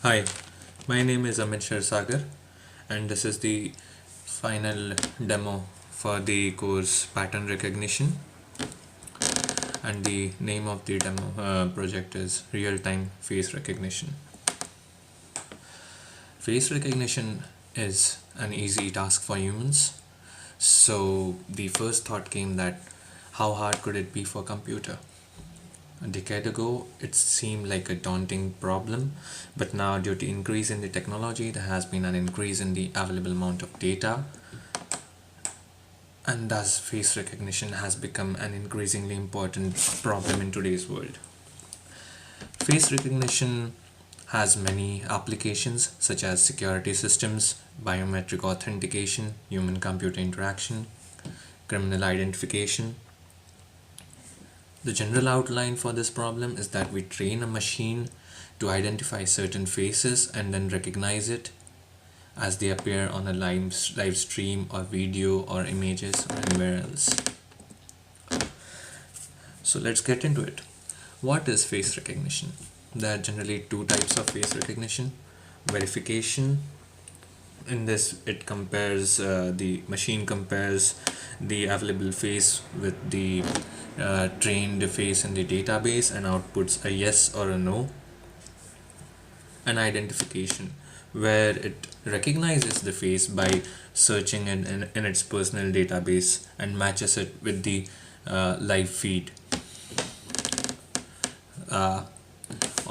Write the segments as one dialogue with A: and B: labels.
A: Hi, my name is Amit Shirsagar, and this is the final demo for the course Pattern Recognition. And the name of the demo project is Real Time Face Recognition. Face recognition is an easy task for humans, so the first thought came that how hard could it be for computer? A decade ago, it seemed like a daunting problem, but now, due to increase in the technology, there has been an increase in the available amount of data, and thus face recognition has become an increasingly important problem in today's world. Face recognition has many applications such as security systems, biometric authentication, human computer interaction, criminal identification. The general outline for this problem is that we train a machine to identify certain faces and then recognize it as they appear on a live stream or video or images or anywhere else. So let's get into it. What is face recognition? There are generally two types of face recognition. Verification. In this, the machine compares the available face with the trained face in the database and outputs a yes or a no. An identification, where it recognizes the face by searching in its personal database and matches it with the live feed.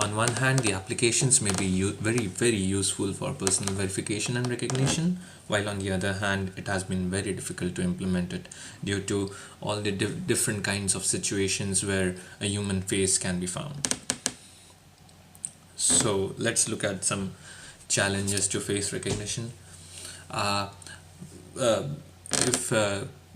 A: On one hand, the applications may be very useful for personal verification and recognition, while on the other hand, it has been very difficult to implement it due to all the different kinds of situations where a human face can be found. So let's look at some challenges to face recognition. Uh, if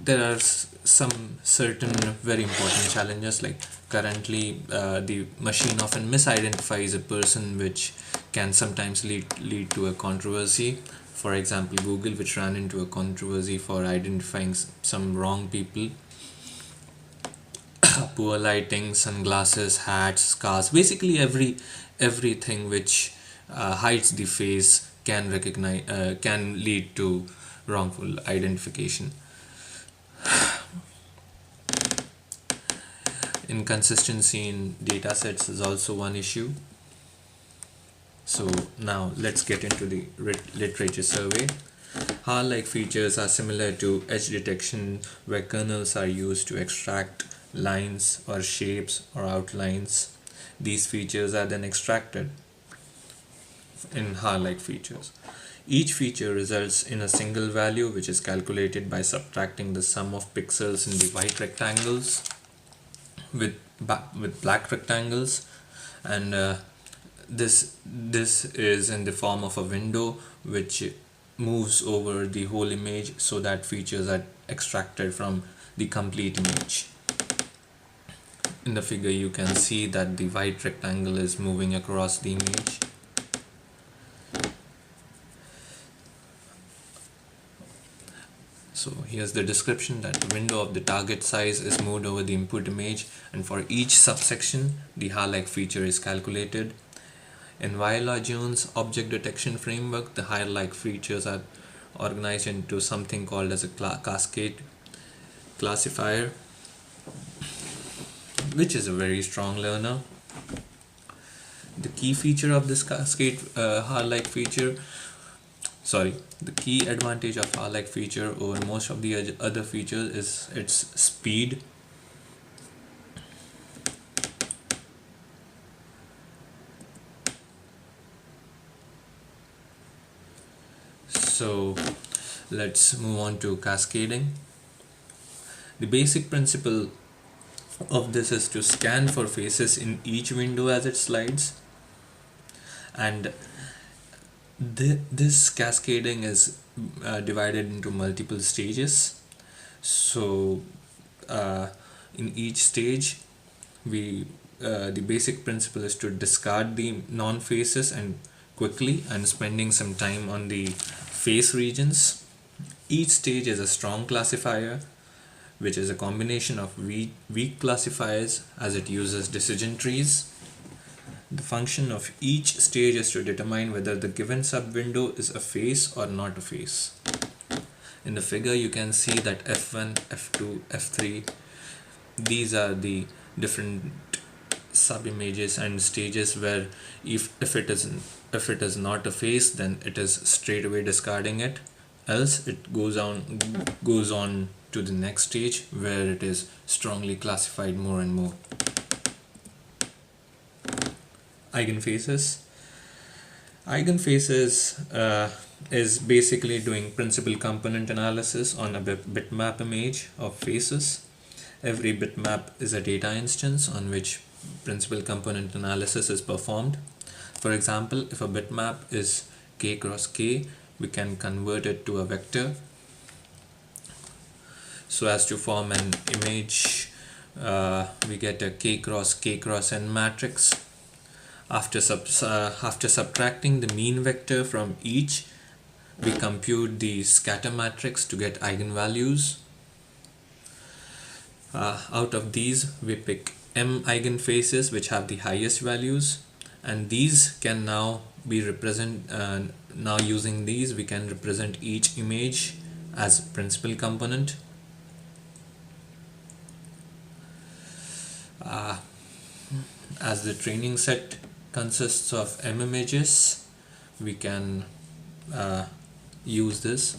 A: There are some certain very important challenges, like currently the machine often misidentifies a person, which can sometimes lead to a controversy. For example, Google, which ran into a controversy for identifying some wrong people. Poor lighting, sunglasses, hats, cars, basically everything which hides the face can lead to wrongful identification. Inconsistency in datasets is also one issue. So now let's get into the literature survey. HAR-like features are similar to edge detection, where kernels are used to extract lines or shapes or outlines. These features are then extracted in HAR-like features. Each feature results in a single value, which is calculated by subtracting the sum of pixels in the white rectangles with black rectangles, and this is in the form of a window which moves over the whole image, so that features are extracted from the complete image. In the figure, you can see that the white rectangle is moving across the image. So here's the description, that the window of the target size is moved over the input image, and for each subsection the HAR-like feature is calculated. In Viola Jones object detection framework, the HAR-like features are organized into something called as a cascade classifier, which is a very strong learner. The key feature of this cascade HAR-like feature the key advantage of HAR-like feature over most of the other features is its speed. So let's move on to cascading. The basic principle of this is to scan for faces in each window as it slides, and this cascading is divided into multiple stages. So in each stage, we the basic principle is to discard the non-faces and quickly, and spending some time on the face regions. Each stage is a strong classifier, which is a combination of weak classifiers, as it uses decision trees. The function of each stage is to determine whether the given sub-window is a face or not a face. In the figure you can see that F1, F2, F3, these are the different sub-images and stages where if it is not a face, then it is straight away discarding it, else it goes on to the next stage where it is strongly classified more and more. Eigenfaces. Eigenfaces is basically doing principal component analysis on a bitmap image of faces. Every bitmap is a data instance on which principal component analysis is performed. For example, if a bitmap is k cross k, we can convert it to a vector so as to form an image. We get a k cross n matrix. After subtracting the mean vector from each, we compute the scatter matrix to get eigenvalues. Out of these, we pick m eigenfaces which have the highest values, and these can now be now using these we can represent each image as principal component. As the training set consists of m images, we can use this.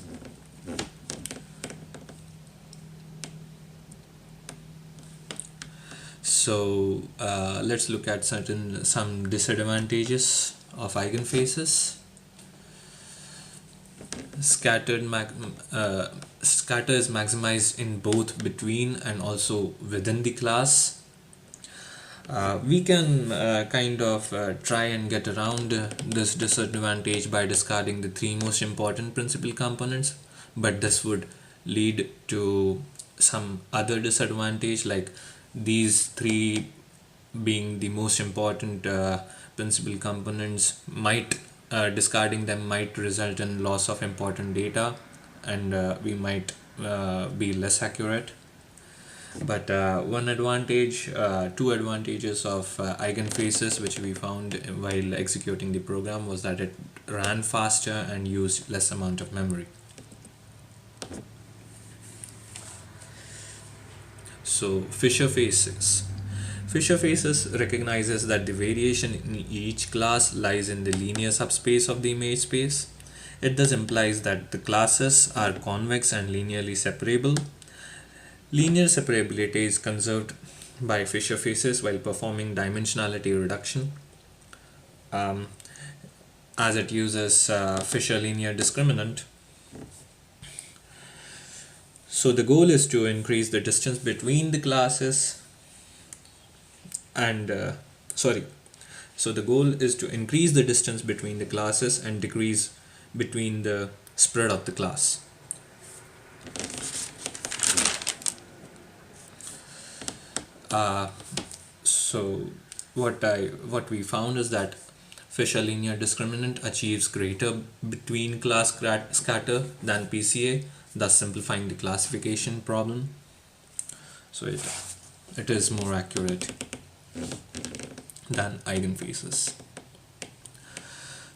A: So let's look at some disadvantages of eigenfaces. Scatter is maximized in both between and also within the class. We can try and get around this disadvantage by discarding the three most important principal components, but this would lead to some other disadvantage, like these three being the most important principal components discarding them might result in loss of important data, and we might be less accurate. But two advantages of eigenfaces which we found while executing the program was that it ran faster and used less amount of memory. So Fisher faces. Fisher faces recognizes that the variation in each class lies in the linear subspace of the image space. It thus implies that the classes are convex and linearly separable. Linear separability is conserved by Fisher faces while performing dimensionality reduction, as it uses Fisher linear discriminant. So the goal is to increase the distance between the classes and so the goal is to increase the distance between the classes and decrease between the spread of the class. So what we found is that Fisher linear discriminant achieves greater between class scatter than PCA, thus simplifying the classification problem. So it is more accurate than eigenfaces.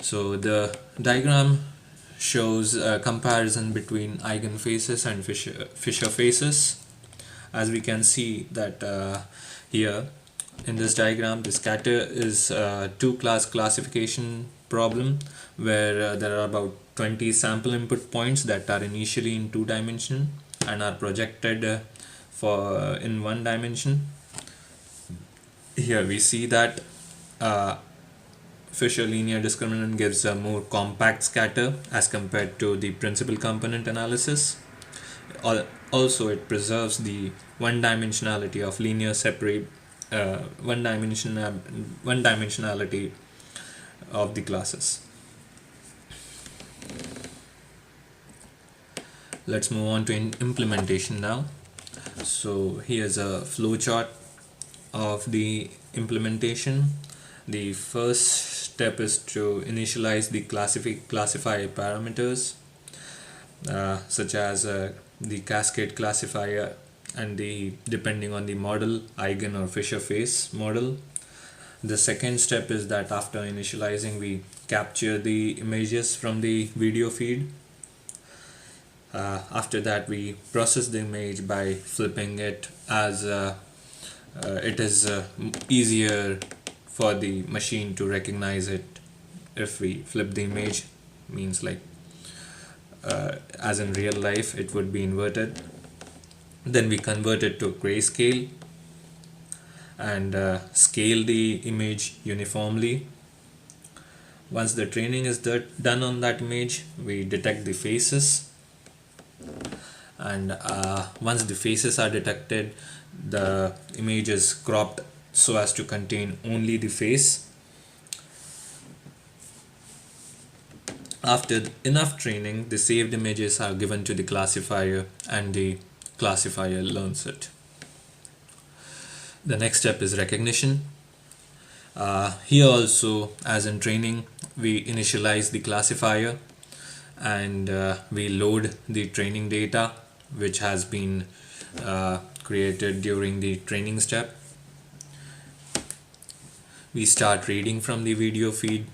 A: So the diagram shows a comparison between eigenfaces and Fisher faces. As we can see that here in this diagram, the scatter is a two-class classification problem where there are about 20 sample input points that are initially in 2 dimension and are projected in 1 dimension. Here we see that Fisher linear discriminant gives a more compact scatter as compared to the principal component analysis. Also, it preserves the one-dimensionality of linear one-dimensionality of the classes. Let's move on to implementation now. So here's a flowchart of the implementation. The first step is to initialize the classifier parameters such as the cascade classifier and depending on the model, eigen or Fisher face model. The second step is that after initializing, we capture the images from the video feed. After that, we process the image by flipping it, as it is easier for the machine to recognize it if we flip the image. Means like as in real life it would be inverted. Then we convert it to grayscale and scale the image uniformly. Once the training is done on that image, we detect the faces, and once the faces are detected, the image is cropped so as to contain only the face. After enough training, the saved images are given to the classifier, and the classifier learns it. The next step is recognition. Here also, as in training, we initialize the classifier, and we load the training data which has been created during the training step. We start reading from the video feed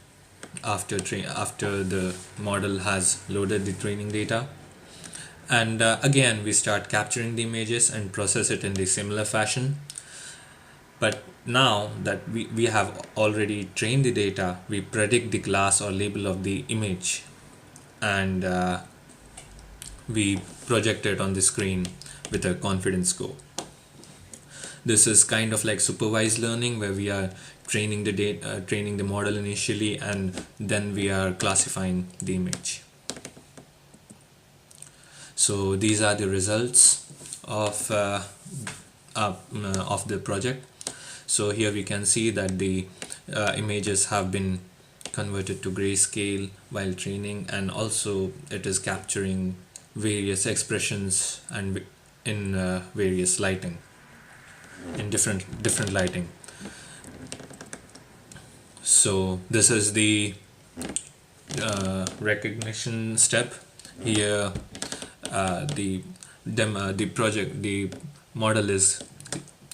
A: after the model has loaded the training data, and again we start capturing the images and process it in the similar fashion. But now that we have already trained the data, we predict the class or label of the image, and we project it on the screen with a confidence score. This is kind of like supervised learning, where we are training the model initially, and then we are classifying the image. So these are the results of the project. So here we can see that the images have been converted to grayscale while training, and also it is capturing various expressions and in various lighting, in different lighting. So this is the recognition step. Here the model is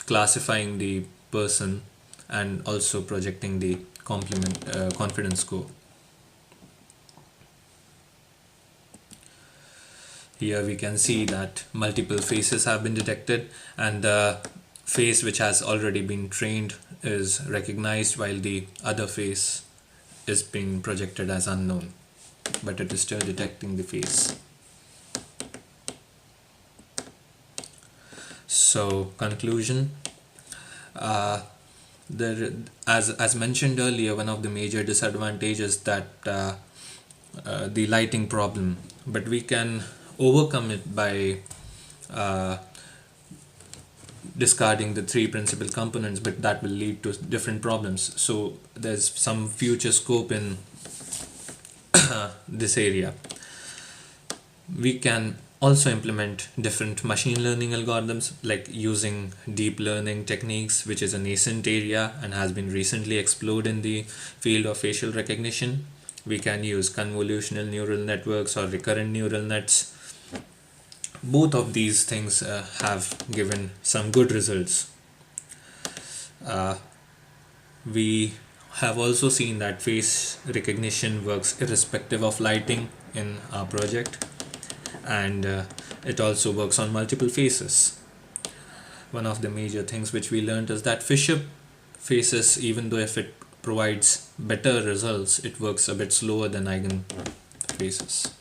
A: classifying the person and also projecting the confidence score. Here we can see that multiple faces have been detected, and the face which has already been trained is recognized, while the other face is being projected as unknown, but it is still detecting the face. So conclusion, as mentioned earlier, one of the major disadvantages that the lighting problem, but we can overcome it by discarding the three principal components, but that will lead to different problems. So there's some future scope in this area. We can also implement different machine learning algorithms, like using deep learning techniques, which is a nascent area and has been recently explored in the field of facial recognition. We can use convolutional neural networks or recurrent neural nets. Both of these things have given some good results. We have also seen that face recognition works irrespective of lighting in our project, and it also works on multiple faces. One of the major things which we learned is that Fisher faces, even though if it provides better results, it works a bit slower than Eigen faces.